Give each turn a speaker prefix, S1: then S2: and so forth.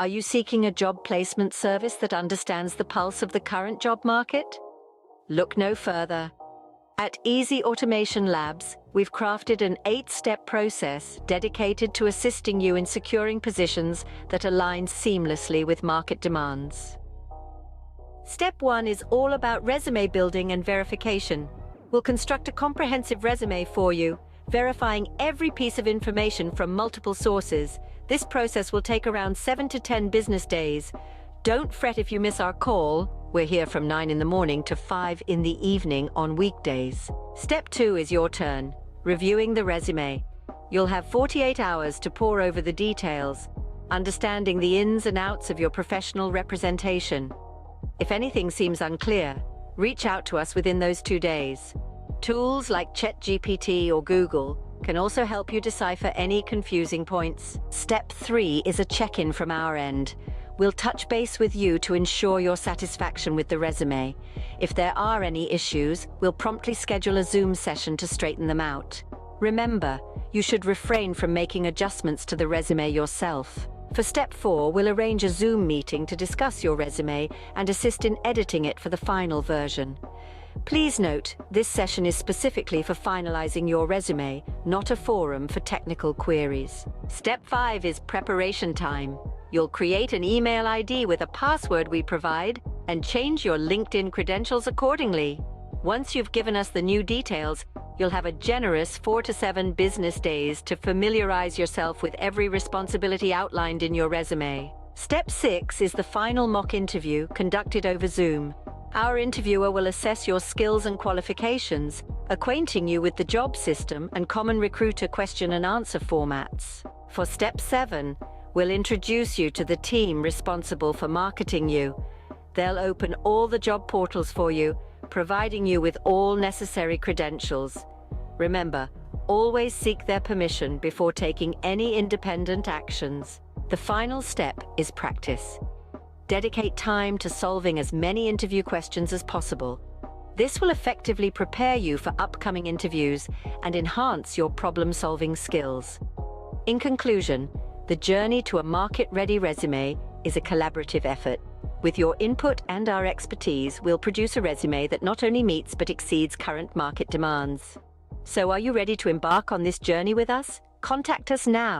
S1: Are you seeking a job placement service that understands the pulse of the current job market? Look no further. At Easy Automation Labs, we've crafted an 8-step process dedicated to assisting you in securing positions that align seamlessly with market demands. Step 1 is all about resume building and verification. We'll construct a comprehensive resume for you, verifying every piece of information from multiple sources. This process will take around 7 to 10 business days. Don't fret if you miss our call. We're here from 9 in the morning to 5 in the evening on weekdays. Step 2 is your turn, reviewing the resume. You'll have 48 hours to pore over the details, understanding the ins and outs of your professional representation. If anything seems unclear, reach out to us within those 2 days. Tools like ChatGPT or Google can also help you decipher any confusing points. Step 3 is a check-in from our end. We'll touch base with you to ensure your satisfaction with the resume. If there are any issues, we'll promptly schedule a Zoom session to straighten them out. Remember, you should refrain from making adjustments to the resume yourself. For Step 4, we'll arrange a Zoom meeting to discuss your resume and assist in editing it for the final version. Please note, this session is specifically for finalizing your resume, not a forum for technical queries. Step 5 is preparation time. You'll create an email ID with a password we provide and change your LinkedIn credentials accordingly. Once you've given us the new details, you'll have a generous 4 to 7 business days to familiarize yourself with every responsibility outlined in your resume. Step 6 is the final mock interview conducted over Zoom. Our interviewer will assess your skills and qualifications, acquainting you with the job system and common recruiter question and answer formats. For Step 7, we'll introduce you to the team responsible for marketing you. They'll open all the job portals for you, providing you with all necessary credentials. Remember, always seek their permission before taking any independent actions. The final step is practice. Dedicate time to solving as many interview questions as possible. This will effectively prepare you for upcoming interviews and enhance your problem-solving skills. In conclusion, the journey to a market-ready resume is a collaborative effort. With your input and our expertise, we'll produce a resume that not only meets but exceeds current market demands. So are you ready to embark on this journey with us? Contact us now.